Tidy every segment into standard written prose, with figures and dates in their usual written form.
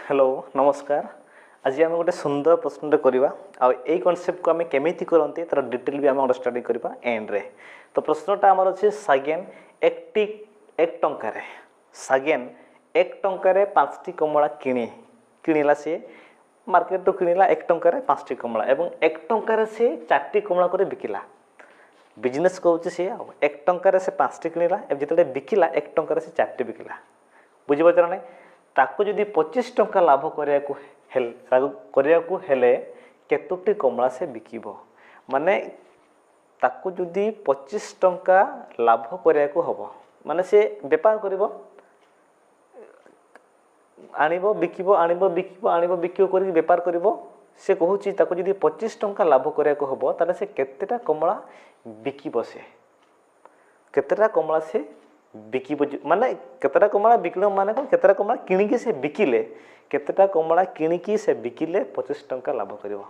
Hello नमस्कार। आज आम गोटे सुंदर प्रश्न करवा आई कनसेप्ट को आम केमी करते तार डिटेल भी आम अंडरस्टांडिंग करवा एंड रे। तो प्रश्नटा आमर अच्छे सागेन एक टंकार सागेन एक टंकार 5टी कमला किणिला सी मार्केट तो किणिला 1 टंकार 5टी कमला एवं 1 टंकार से 4टी कमला कर बिकिला बिजनेस करुच्चे सी 1 टंकार से 5टी किणिला जिते बिकिला 1 टंकार से 4टी बिकिला बुझीपार ना ताको जदि 25 टंका लाभ करने हेले केतोटी कमला से बिकिबो माने ताको जदि 25 टंका लाभ करने हबो माने से बेपार करिवो आनिबो बिकिबो आनिबो बिकिबो आनिबो बिकिबो करी बेपार करिवो से कहूची ताको जदि 25 टंका लाभ करने हबो ताले से केतेटा कमला बिकिबो से केतेटा कमला से बिकिबो माने केतेटा कमला बिकलो माने कोन केतेटा कमला किणिकी से बिकिले केतेटा कमला किणिकी से बिकिले 25 टंका लाभ करिवो।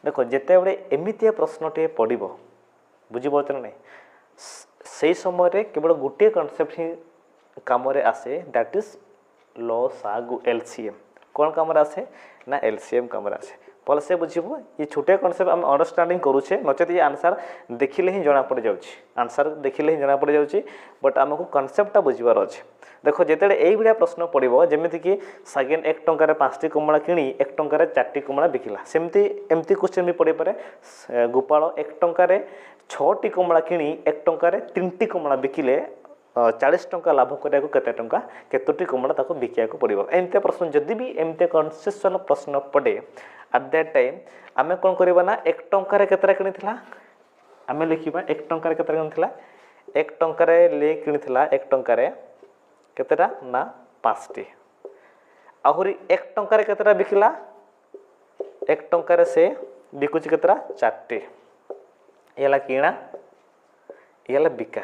देखो जेते बडे एमितिया प्रश्नटे पडिबो बुझिबो त नै सेही समय रे केवल गोटे कांसेप्ट ही काम रे आसे दैट इज लसागु एलसीएम कोन काम रे आसे ना एलसीएम काम रे आसे भल से बुझिबो ये छोटे कांसेप्ट हम अंडरस्टैंडिंग करूछे नचेत ये आंसर देखिले ही जना पड़ जाउची आंसर देखिले ही जना पड़ जाउची बट हमको कांसेप्टटा बुझिबार अछि। देखो जेतेडे एई बिडिया प्रश्न पड़िबो जेमिति कि सागेन 1 टंका रे 5टी कमला किणी 1 टंका रे 4टी कमला बिकिला सेमति एमति क्वेश्चन भी पड़े पारे गोपाल 1 टंका रे 6टी कमला किणी 1 टंका रे 3टी कमला बिकिले 40 टंका लाभ करने को केते टंका केतोटी कमला ताको बिकिया को पड़िबो एमते प्रश्न जदि भी एमते कन्सेप्चुअल प्रश्न पड़े एट दैट टाइम आमे कोन करबा ना 1 टंका रे केतरा किनिथिला आमे लिखिबा 1 टंका रे केतरा किनिथिला 1 टंका रे ले किनिथिला 1 टंका रे केतरा ना 5टी आहुरी 1 टंका रे केतरा बिकिला 1 टंका रे से बिकुची केतरा 4टी एला किणा एला बिका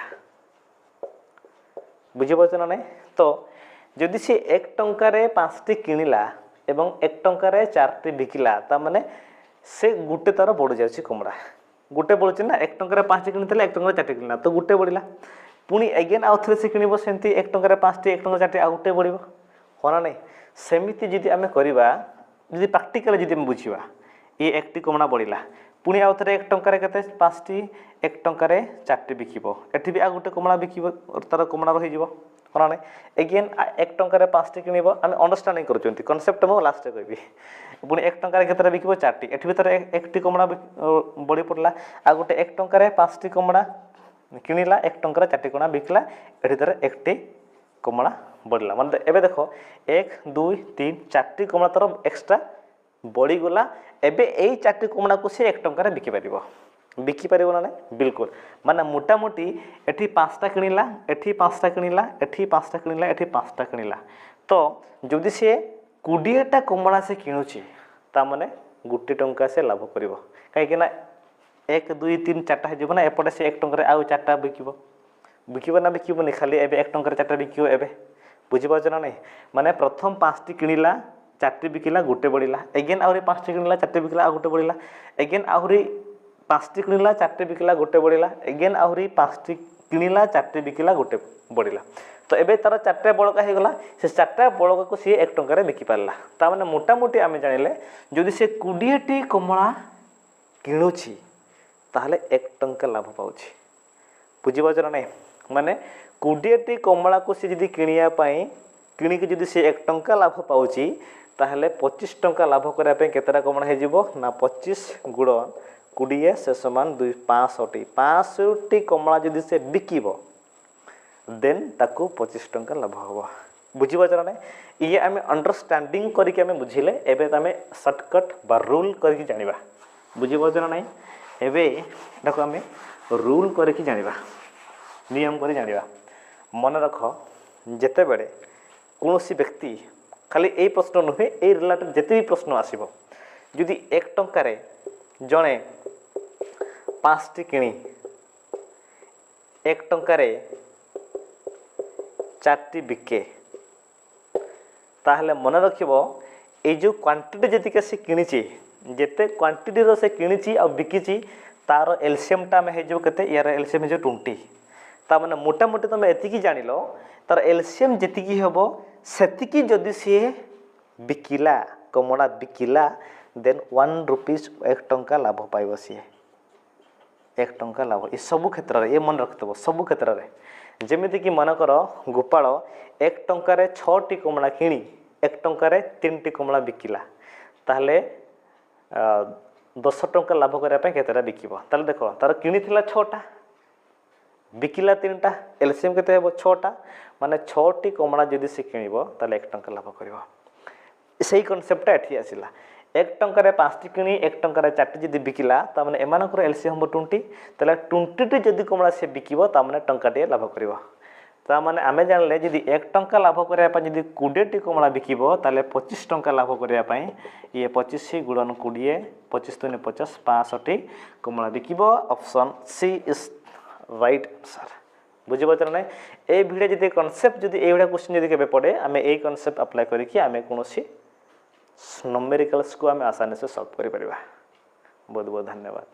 बुझीपार ना नहीं तो जदि सी 1 टंकार 5टी किणिला एवं 1 टंकार 4टी बिकिला ता माने से गुटे तार बढ़ जाउची कमड़ा गुटे बढ़ुची ना 1 टंकार 5टी किणितले 1 टंकार 4टी किणिला तो गुटे बढ़िला पुनी अगेन आउ थरे से किणिबो सेंती 1 टंकार 5टी 1 टंकार 4टी आ गुटे बढ़िबो होना नहीं सेमिति जदि आमे करबा जदि प्रैक्टिकल जदि हम बुझिबा ये 1टी कमड़ा बढ़िला पुणी आउ थे 1 टंकार केते 5टी 1 टंकार 4टी बिकिबो एठी भी आ गुटे कमला बिकिबो तार कमला रहि जिवो होना नै अगेन 1 टंकार 5टी किनिबो हम अंडरस्टैंडिंग करचोंती कांसेप्ट मो लास्ट कहबी पुणी 1 टंकार केते बिकिबो 4टी एठी भी तार 1टी कमला बड़ी पड़ला आ गुटे 1 टंकार 5टी कमला किनिला 1 टंकार 4टी कमला बिकला एठी तार 1टी कमला बढ़ला माने एबे देखो 1 2 3 4टी कमला तार एक्स्ट्रा बढ़ी गला एबे एई 4टी कमला को से 1 टंकार बिकी पारिबो ना बिल्कुल माने मोटामोटी एठी 5टा किनिला एठी 5टा किनिला एठी 5टा किनिला एठी 5टा किनिला तो जदि से 20टा कमला से किणुची ता माने 1 टंका से लाभ करिवो काहे कि ना 1 2 3 4टा हे जिवो ना एपटे से 1 टंका आउ 4टा बिकिबो ना बिकिबो नि खाली एबे 1 टंका 4टा बिकिबो एबे बुझि पाछ ना नै माने प्रथम 5टी किनिला 4टी बिकिला गुटे बढ़िला अगेन आहुरी 5टी किनिला 4टी बिकिला आ गुटे बढ़िला अगेन आहुरी 5टी किनिला 4टी बिकिला गुटे बढ़िला अगेन आहुरी 5टी किनिला 4टी बिकिला गुटे बढ़िला तो एबे तार 4टा बळका हे गला से 4टा बळका को से 1 टंका रे बिकि पारला ता माने मोटामोटी आमे जानिले जदि से 20टी कमला किणुची ताहले 1 टंका लाभ पाउची बुझि बाजरा नै माने 20टी कमला को से जदि किनिया पई किणी के जदि से 1 टंका लाभ पाउची ताहले 25 टंका लाभ करा पे केतरा कमला हे जिवो ना 25 गुणन 20 से समान 2 500टी कमला जदि से बिकिबो देन ताको 25 टंका लाभ होबो बुझि बाजरा नै ये आमे अंडरस्टैंडिंग करी के आमे बुझिले एबे तमे शॉर्टकट बा रूल करी के जानिबा बुझि बाजरा नै एबे देखो आमे रूल करी के जानिबा नियम करी जानिबा मन रख जेते बेडे कोनोसी व्यक्ति खाली ए प्रश्न नुहे ए रिलेटेड जेते भी प्रश्न आसीबो जदि 1 टंका रे जणे 5टी किणी 1 टंका रे 4टी बिके ताहले मन रखिबो ए जो क्वांटिटी जतिके से किणीची जेते क्वांटिटी रो से किणीची आ बिकीची तार एलसीएम टा में हे जो केते यार एलसीएम जो 20 ता माने मोटा मोटी तमे एतिकी जानिलो तार एलसीएम जतिकी हेबो सेतिकी जदि से बिकिला कमड़ा बिकिला देन 1 रुपीज 1 टंका लाभ पाइब सी 1 टंका लाभ ये सब क्षेत्र में ये मन रखिथबो सब क्षेत्र में जेमिति कि मनकर गोपाल 1 टंकार 6टी कमड़ा किणी 1 टंकार 3टी कमड़ा बिकिला ताहले 10 टंका लाभ करने केतेटा बिकिबो ताहले देखो तार किणी थिला 6टा बिकिला 3टा एलसीएम केते हेबो 6टा माने 6टी कमड़ा जदि से किनिबो ताहले 1 टंका लाभ करिवो सही कॉन्सेप्टटा एठी आसिला 1 टंकार 5टी किणी 1 टंकार 4टी जदि बिकिला ता माने एमानकर एलसीएम हम 20 ताहले 20टी जदि कमड़ा से बिकिबो ता माने टंकाटे लाभ करिवो ता माने आमे जानले जदि 1 टंका लाभ करिया पय जदि 20टी कमड़ा बिकिबो ताहले 25 टंका लाभ करिया पय ये 25 गुणन 20 25 दुने 50 65टी कमड़ा बिकिबो option C is right answer बुझी पातर ना ए भिडियो जदि कॉन्सेप्ट जदि एवढा क्वेश्चन जदि केबे पड़े आमे ए कॉन्सेप्ट अप्लाई करिकि आमे कोनोसी न्यूमेरिकल्स को आमे आसानी से सॉल्व करि परिबा बहुत बहुत धन्यवाद।